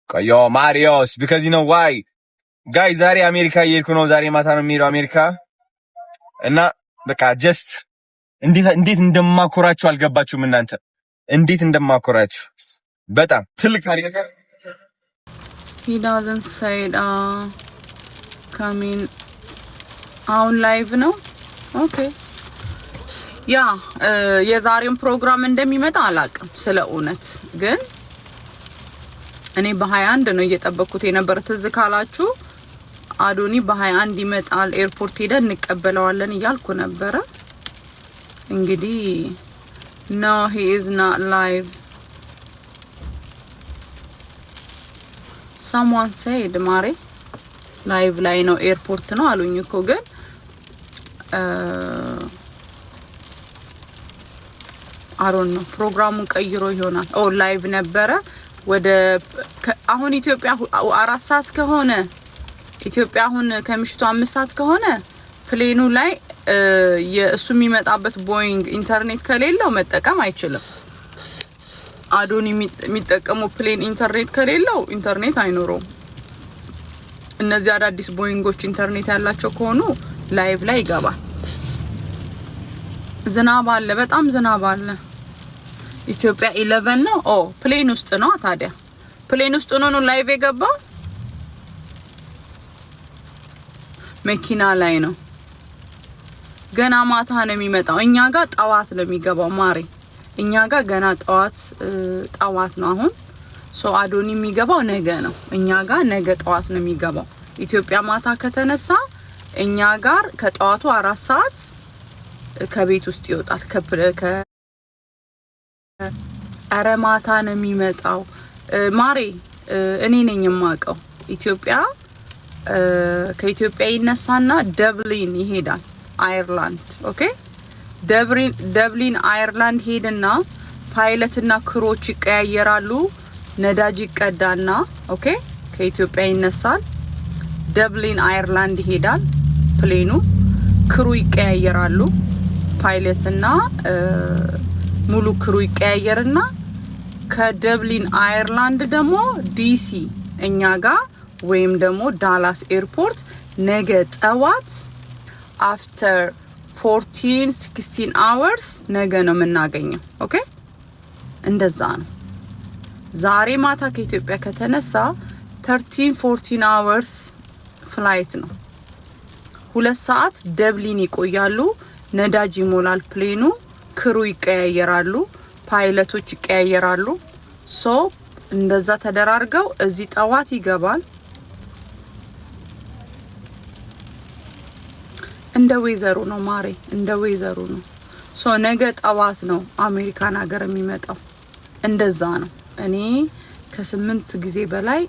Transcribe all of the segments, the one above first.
Yo, Marios, because you know why? Guys, ዛሬ አሜሪካ እየሄድኩ ነው። ዛሬ ማታ ነው የሚሄደው አሜሪካ እና በቃ ጀስት እንዴት እንደማኮራችሁ አልገባችሁም እናንተ። እንዴት እንደማኮራችሁ በጣም ትልቅ ታሪክ ነገር He doesn't say coming on live ነው ኦኬ ያ የዛሬውን ፕሮግራም እንደሚመጣ አላቅም ስለ እውነት ግን እኔ በ21 ነው እየጠበቅኩት የነበረ ትዝ ካላችሁ አዶኒ በ21 ይመጣል ኤርፖርት ሄደን እንቀበለዋለን እያልኩ ነበረ እንግዲህ no he is not live someone said ማሬ ላይቭ ላይ ነው ኤርፖርት ነው አሉኝ እኮ ግን አሮን ነው ፕሮግራሙን ቀይሮ ይሆናል ኦ ላይቭ ነበረ ወደ አሁን ኢትዮጵያ 4 ሰዓት ከሆነ ኢትዮጵያ አሁን ከምሽቱ 5 ሰዓት ከሆነ ፕሌኑ ላይ የእሱ የሚመጣበት ቦይንግ ኢንተርኔት ከሌለው መጠቀም አይችልም አዶኒ የሚጠቀመው ፕሌን ኢንተርኔት ከሌለው ኢንተርኔት አይኖርም እነዚህ አዳዲስ ቦይንጎች ኢንተርኔት ያላቸው ከሆኑ ላይቭ ላይ ይገባል ዝናብ አለ በጣም ዝናብ አለ ኢትዮጵያ 11 ነው ኦ ፕሌን ውስጥ ነው ታዲያ ፕሌን ውስጥ ነው ላይቭ የገባው መኪና ላይ ነው ገና ማታ ነው የሚመጣው እኛ ጋር ጣዋት ነው የሚገባው ማሪ እኛ ጋር ገና ጣዋት ነው አሁን ሶ አዶኒ የሚገባው ነገ ነው እኛ ጋር ነገ ጣዋት ነው የሚገባው ኢትዮጵያ ማታ ከተነሳ እኛ ጋር ከጣዋቱ 4 ሰዓት ከቤት ውስጥ ይወጣል አረማታ ነው የሚመጣው ማሪ እኔ ነኝ የማቀው ኢትዮጵያ ከኢትዮጵያ ይነሳና ደብሊን ይሄዳል አየርላንድ ኦኬ ደብሊን አየርላንድ ሄድና ፓይለትና ክሮች ይቀያየራሉ ነዳጅ ይቀዳና ኦኬ ከኢትዮጵያ ይነሳል ደብሊን አየርላንድ ይሄዳል ፕሌኑ ክሩ ይቀያየራሉ ፓይለትና ሙሉ ክሩ ይቀያየርና ከደብሊን አየርላንድ ደግሞ ዲሲ እኛ ጋር ወይም ደግሞ ዳላስ ኤርፖርት ነገ ጠዋት after 16 hours ነገ ነው የምናገኘው ኦኬ እንደዛ ነው ዛሬ ማታ ከኢትዮጵያ ከተነሳ 14 hours ፍላይት ነው 2 ሰዓት ደብሊን ይቆያሉ ነዳጅ ይሞላል ፕሌኑ ክሩ ይቀያየራሉ ፓይለቶች ይቀያየራሉ ሶ እንደዛ ተደራርገው እዚህ ጠዋት ይገባል እንደ ዌዘሩ ነው ማሬ እንደ ዌዘሩ ነው ሶ ነገ ጠዋት ነው አሜሪካን ሀገር የሚመጣው እንደዛ ነው እኔ ከ8 ጊዜ በላይ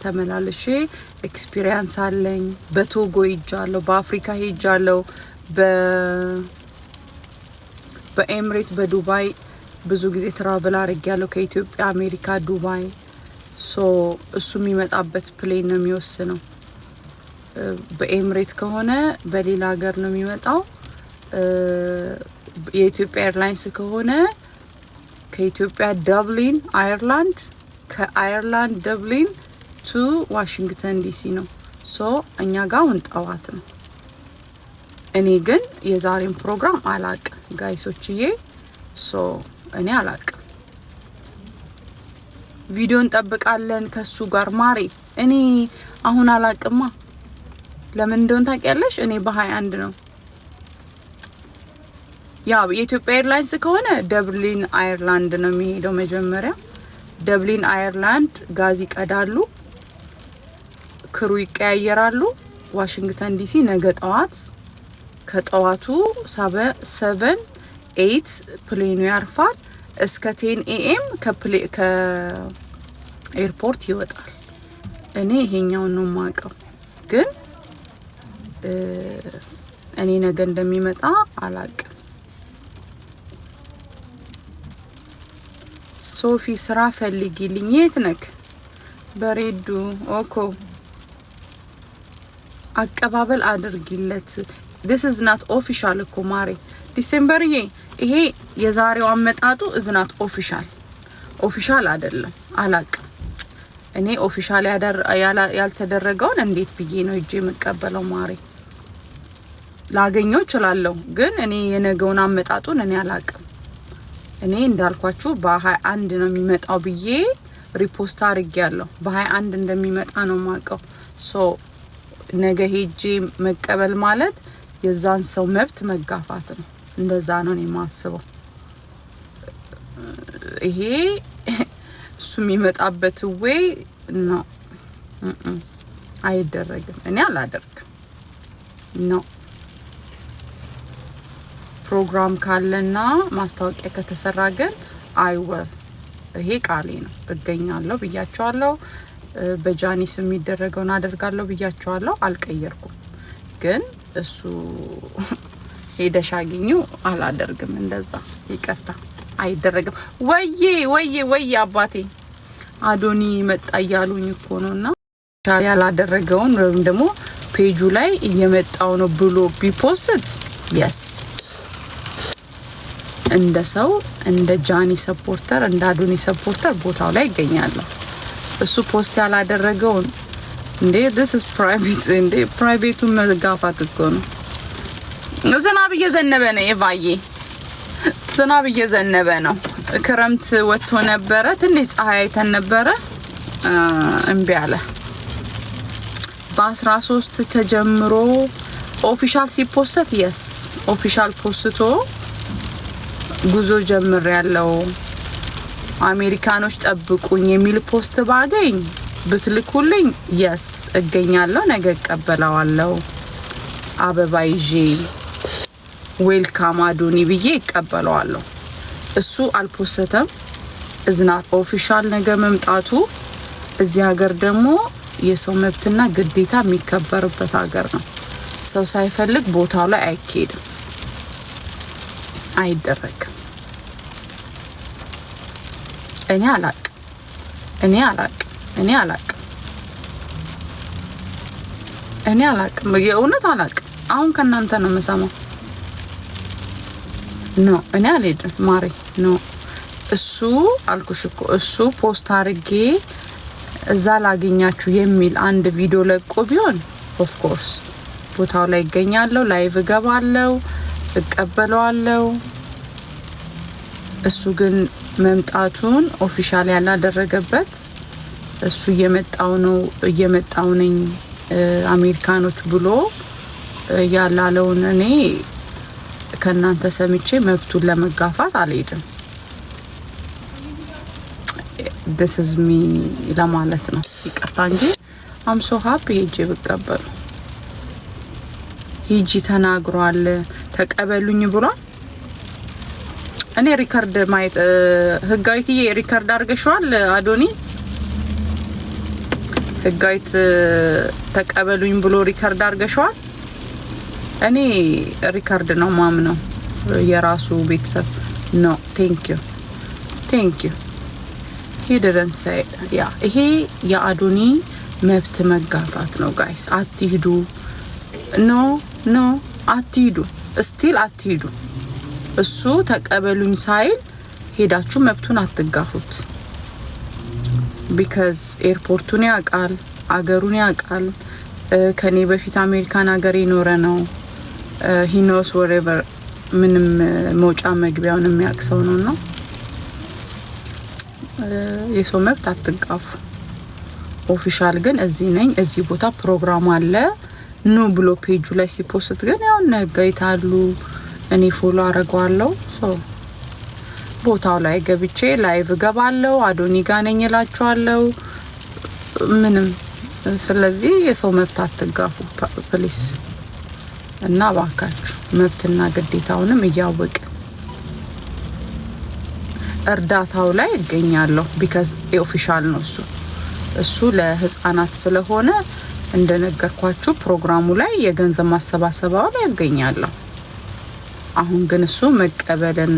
ተመላልሼ ኤክስፒሪየንስ አለኝ በቶጎ ሄጃለሁ በአፍሪካ ሄጃለሁ በኤምሬት በዱባይ ብዙ ጊዜ ትራቨል አድርጌያለሁ ከኢትዮጵያ አሜሪካ ዱባይ ሶ እሱ የሚመጣበት ፕሌን ነው የሚወስነው በኤምሬት ከሆነ በሌላ ሀገር ነው የሚመጣው የኢትዮጵያ ኤርላይንስ ከሆነ ከኢትዮጵያ ደብሊን አየርላንድ ከአየርላንድ ደብሊን ቱ ዋሽንግተን ዲሲ ነው ሶ እኛ ጋር ጠዋት ነው እኔ ግን የዛሬን ፕሮግራም አላቅ ጋይሶችዬ ሶ እኔ አላቅ ቪዲዮን ጠብቃለን ከሱ ጋር ማሪ እኔ አሁን አላቅማ ለምን እንደሆነ ታውቂያለሽ እኔ በ21 ነው ያ የኢትዮጵያ ኤርላይንስ ከሆነ ደብሊን አየርላንድ ነው የሚሄደው መጀመሪያ ደብሊን አየርላንድ ጋዝ ይቀዳሉ ክሩ ይቀያየራሉ ዋሽንግተን ዲሲ ነገ ጠዋት ከጠዋቱ 7 8 ፕሌኑ ያርፋል እስከ 10 AM ከኤርፖርት ይወጣል እኔ ይሄኛው ነው ማቀው ግን እኔ ነገ እንደሚመጣ አላቅ ሶፊ ስራ ፈልጊልኝ የት ነክ በሬዱ ኦኮ አቀባበል አድርጊለት this is not official እኮ ማሪ ዲሴምበር ይሄ የዛሬው አመጣጡ is not official አይደለም አላቅ እኔ ኦፊሻል ያልተደረገውን እንዴት ብዬ ነው እጄ የምቀበለው? ማሪ ላገኘው እችላለሁ፣ ግን እኔ የነገውን አመጣጡን እኔ አላቅም። እኔ እንዳልኳችሁ በ21 ነው የሚመጣው ብዬ ሪፖስት አድርጌያለሁ። በ21 እንደሚመጣ ነው ማቀው። ሶ ነገ ሄጄ መቀበል ማለት የዛን ሰው መብት መጋፋት ነው። እንደዛ ነው እኔ ማስበው። ይሄ እሱ የሚመጣበት ወይ ነው አይደረግም። እኔ አላደርግም ነው። ፕሮግራም ካለና ማስታወቂያ ከተሰራ ግን አይወር ይሄ ቃሌ ነው። እገኛለሁ ብያቸዋለሁ። በጃኒስ የሚደረገውን አደርጋለሁ ብያቸዋለሁ። አልቀየርኩም። ግን እሱ ሄደሽ አግኙ አላደርግም። እንደዛ ይቅርታ አይደረግም። ወዬ አባቴ አዶኒ መጣ እያሉኝ እኮ ነውና ያላደረገውን ወይም ደግሞ ፔጁ ላይ እየመጣው ነው ብሎ ቢፖስት የስ እንደ ሰው እንደ ጃኒ ሰፖርተር እንደ አዶኒ ሰፖርተር ቦታው ላይ ይገኛለሁ። እሱ ፖስት ያላደረገውን እንዴ this is private እንዴ ፕራይቬቱን መጋፋት እኮ ነው። ዝናብ እየዘነበ ነው። ኤቫዬ ዝናብ እየዘነበ ነው። ክረምት ወጥቶ ነበረ። ትንሽ ፀሐይ አይተን ነበረ። እምቢ አለ። በ13 ተጀምሮ ኦፊሻል ሲፖስት የስ ኦፊሻል ፖስቶ ጉዞ ጀምር ያለው አሜሪካኖች ጠብቁኝ የሚል ፖስት ባገኝ ብትልኩልኝ የስ እገኛለሁ። ነገ እቀበላዋለሁ። አበባ ይዤ ዌልካም አዶኒ ብዬ እቀበላዋለሁ። እሱ አልፖስተም። እዝናት ኦፊሻል ነገ መምጣቱ እዚህ ሀገር ደግሞ የሰው መብትና ግዴታ የሚከበርበት ሀገር ነው። ሰው ሳይፈልግ ቦታው ላይ አይኬድም፣ አይደረግም። እኔ አላቅም። የእውነት አላቅም። አሁን ከናንተ ነው የምሰማው። ኖ እኔ አልሄድም ማሪ ኖ። እሱ አልኩሽ እኮ እሱ ፖስት አድርጌ እዛ ላገኛችሁ የሚል አንድ ቪዲዮ ለቆ ቢሆን ኦፍ ኮርስ ቦታው ላይ ይገኛለሁ፣ ላይቭ እገባለሁ፣ እቀበለዋለሁ። እሱ ግን መምጣቱን ኦፊሻል ያላደረገበት እሱ እየመጣው ነኝ አሜሪካኖች ብሎ ያላለውን እኔ ከናንተ ሰምቼ መብቱን ለመጋፋት አልሄድም። this is me ለማለት ነው። ይቅርታ እንጂ I'm so happy ሄጄ ብቀበሉ። ሂጂ ተናግሯል፣ ተቀበሉኝ ብሏል። እኔ ሪከርድ ማየት ህጋዊትዬ ሪከርድ አድርገሽዋል አዶኒ? ህጋዊት ተቀበሉኝ ብሎ ሪከርድ አድርገሽዋል? እኔ ሪከርድ ነው ማምነው የራሱ ቤተሰብ ነው። ቴንክ ዩ he didn't say ያ ይሄ የአዶኒ መብት መጋፋት ነው ጋይስ። አትሂዱ ኖ አትሂዱ፣ ስቲል አትሂዱ። እሱ ተቀበሉኝ ሳይል ሄዳችሁ መብቱን አትጋፉት። because ኤርፖርቱን ያውቃል፣ አገሩን ያውቃል። ከኔ በፊት አሜሪካን ሀገር ይኖረ ነው። he knows wherever ምንም መውጫ መግቢያውን የሚያቅሰው ነውና የሰው መብት አትጋፉ። ኦፊሻል ግን እዚህ ነኝ እዚህ ቦታ ፕሮግራም አለ ኑ ብሎ ፔጁ ላይ ሲፖስት ግን ያው ነገይታሉ። እኔ ፎሎ አረጋለሁ። ሶ ቦታው ላይ ገብቼ ላይቭ ገባለሁ። አዶኒ ጋር ነኝ እላችኋለሁ። ምንም ስለዚህ የሰው መብት አትጋፉ ፕሊስ። እና ባካችሁ መብትና ግዴታውንም እያወቀ እርዳታው ላይ እገኛለሁ። ቢካዝ ኦፊሻል ነው እሱ ለህፃናት ስለሆነ እንደነገርኳችሁ ፕሮግራሙ ላይ የገንዘብ ማሰባሰባው ላይ እገኛለሁ። አሁን ግን እሱ መቀበልን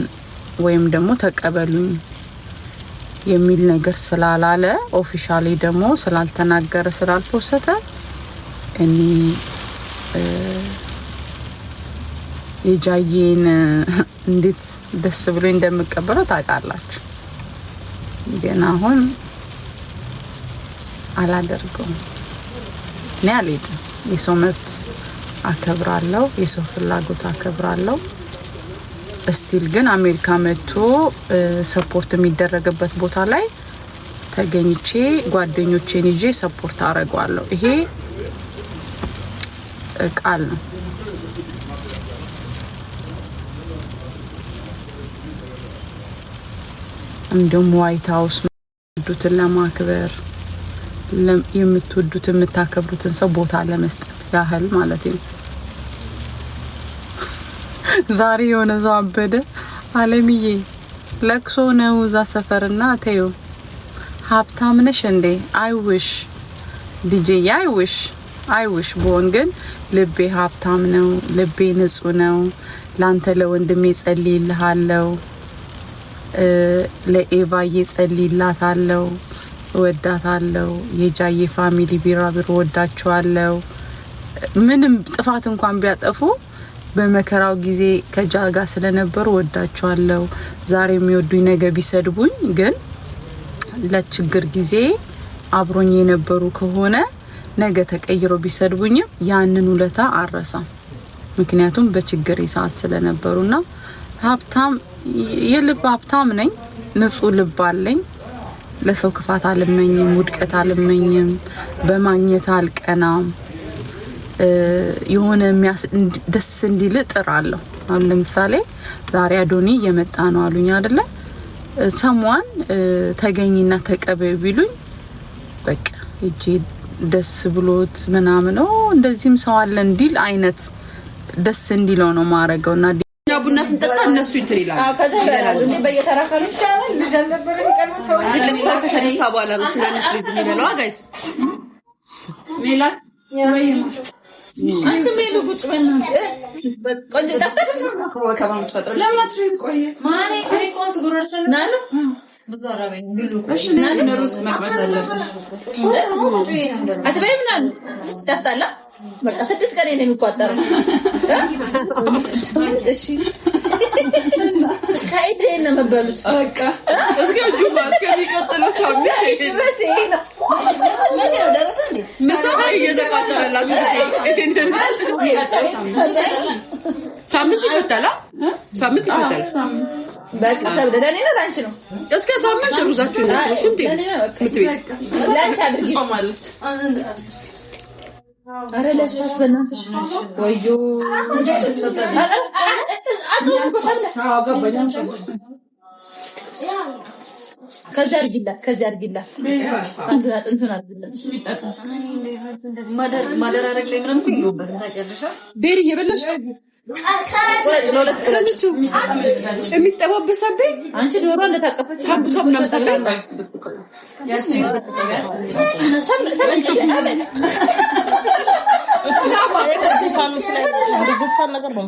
ወይም ደግሞ ተቀበሉኝ የሚል ነገር ስላላለ ኦፊሻሊ ደግሞ ስላልተናገረ ስላልፖሰተ እኔ የጃዬን እንዴት ደስ ብሎ እንደምቀበለው ታውቃላችሁ። ግን አሁን አላደርገውም። እኔ አልሄድም። የሰው መብት አከብራለሁ፣ የሰው ፍላጎት አከብራለሁ። እስቲል ግን አሜሪካ መጥቶ ሰፖርት የሚደረግበት ቦታ ላይ ተገኝቼ ጓደኞቼን ይዤ ሰፖርት አደርጋለሁ። ይሄ ቃል ነው። እንደውም ዋይት ሃውስ የምትወዱትን ለማክበር የምትወዱትን የምታከብሩትን ሰው ቦታ ለመስጠት ያህል ማለት ነው። ዛሬ የሆነ ሰው አበደ። አለምዬ ለቅሶ ነው እዛ ሰፈርና ተይው ሀብታም ነሽ እንዴ? አይውሽ ዲጄ አይውሽ ቦን ግን ልቤ ሀብታም ነው፣ ልቤ ንጹህ ነው። ላንተ ለወንድሜ ጸልይልሃለሁ፣ ለኤቫዬ ጸልይላታለሁ፣ እወዳታለሁ። የጃዬ ፋሚሊ ቢራቢሮ ወዳቸዋለሁ። ምንም ጥፋት እንኳን ቢያጠፉ በመከራው ጊዜ ከጃጋ ስለነበሩ ወዳቸዋለሁ። ዛሬ የሚወዱኝ ነገ ቢሰድቡኝ ግን ለችግር ጊዜ አብሮኝ የነበሩ ከሆነ ነገ ተቀይሮ ቢሰድቡኝም ያንን ውለታ አረሳም። ምክንያቱም በችግር ሰዓት ስለነበሩና ሀብታም የልብ ሀብታም ነኝ። ንጹህ ልብ አለኝ። ለሰው ክፋት አልመኝም፣ ውድቀት አልመኝም፣ በማግኘት አልቀናም። የሆነ ደስ እንዲል ጥራለሁ። አሁን ለምሳሌ ዛሬ አዶኒ እየመጣ ነው አሉኝ አይደለ? ሰሟን ተገኝና ተቀበዩ ቢሉኝ በቃ እጄ ደስ ብሎት ምናምን እንደዚህም ሰው አለ እንዲል አይነት ደስ እንዲለው ነው ማረገውና ቡና ስንጠጣ እነሱ እንትን ይላሉ። ከዛ ይላሉ እንዴ በየተራካሉ ይሻላል ለጀነበረ ይቀርም ሰው ትልቅ ሰው ከተነሳ በኋላ ነው ትናንሽ ልጅ የሚበላው ጋይስ ሜላት ወይ አንቺ ሜሉ ቁጭ በልና ቆንጆ ጠፍተሽ ነው ከማም ተፈጥሮ ለምን አትሪት ቆየ ማኔ ኮንስ ጉሮሽ ናኑ በዛራበኝ ቢሉ እሺ ናኑ ሩስ መቅመስ አለብሽ አትበይም ናኑ ታስታላ በቃ 6 ቀን ነው የሚቆጠረው እሺ እስካይት ነው መበሉት በቃ እስኪ ጁባ እስከሚቀጥለው ሳምንት ነው ደረሰ እንዴ ምሳሌ እየተቋጠረላችሁ ሳምንት ይፈታል በቃ ሰብደ ለኔ ነው አንቺ ነው እስከ ሳምንት ሩዛችሁ ነው ሽንት ትምህርት ቤት ላንቺ አድርጊ ማለት አረ ለስፋስ በእናትሽ ወዮ ከዛ አድርጊላት እንትን አድርጊላት ማደር አረግ ላይ ምንም ይሉበት ታጨርሻ ቤሪ እየበላሽ ለሁለት ከነቹ የሚጠባበሰብኝ አንቺ ዶሮ እንደታቀፈች ሳብ ነው ሰበና ያሺ ፋኑስ ላይ ጉፋን ነገር ነው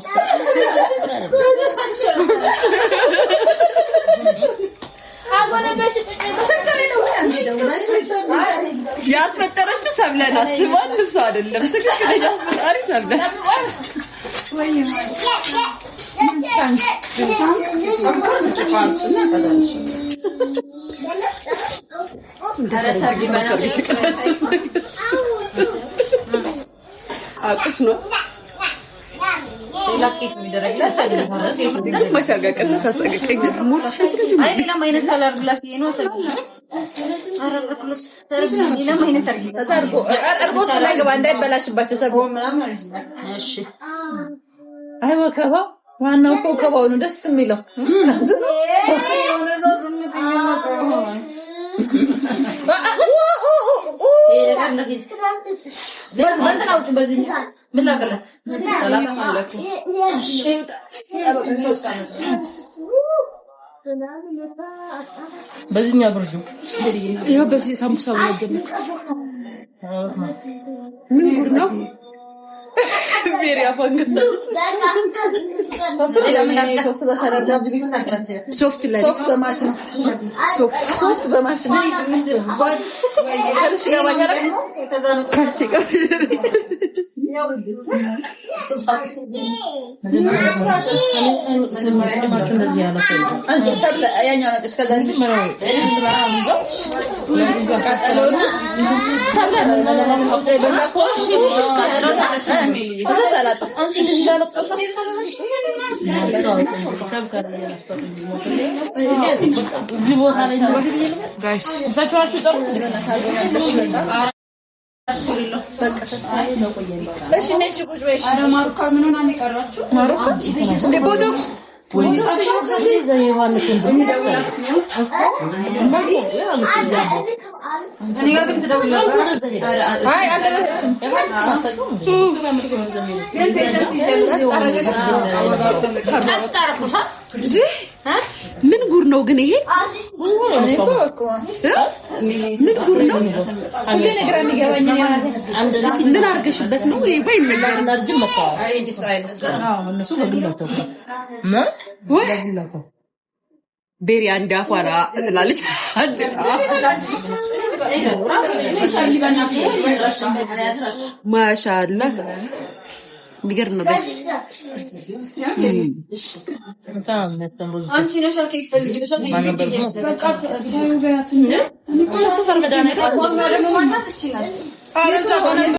ያስፈጠረችው ሰብለናት ሲባል ልብስ አይደለም ትክክለኛ አስፈጣሪ ሰብለ አቁስ ነው ላኪስ የሚደረግላት አይደለም ማሻጋ ቀን ተሰቀቀኝ ሙሉ አይና ማይነስ ካላር ግላስ ነው ሰብለ አረቀፍለስ ተርቢና ማይነስ አርጎ ስለገባ እንዳይበላሽባቸው ሰጎ ምናምን እሺ አይ ወከባ ዋናው ኮከባው ነው ደስ የሚለው ምን ላቀለት ሰላም አለኩ እሺ በዚህኛው ብርዱ ይሄው በዚህ ሳምቡሳ ወደደ ምን ጉድ ነው ቤሪያ ፈንገስ ሶፍት ላይ ሶፍት በማሽን እሺ ነሽ ቁጭ በይ። አረ ማሩካ ምን ሆነ አንቀራችሁ? ማሩካ እንደ ቦቶክስ ምን ጉር ነው ግን ይሄ? ምን ጉር ነው? ሁሌ ነገር የሚገባኝ ምን አርገሽበት ነው? ይሄ ባይ ነገር እንዳርጅም መጣ አይ ዲስራይል እነሱ በግላቸው ወይ ቤሪ አንድ አፋራ ትላለች። ማሻአላህ ቢገር ነው ጋይስ አንቺ ነሽ አልከኝ ፈልግልሽ በቃ ታዩ በያት ነው እኔ ኮንሰር መዳና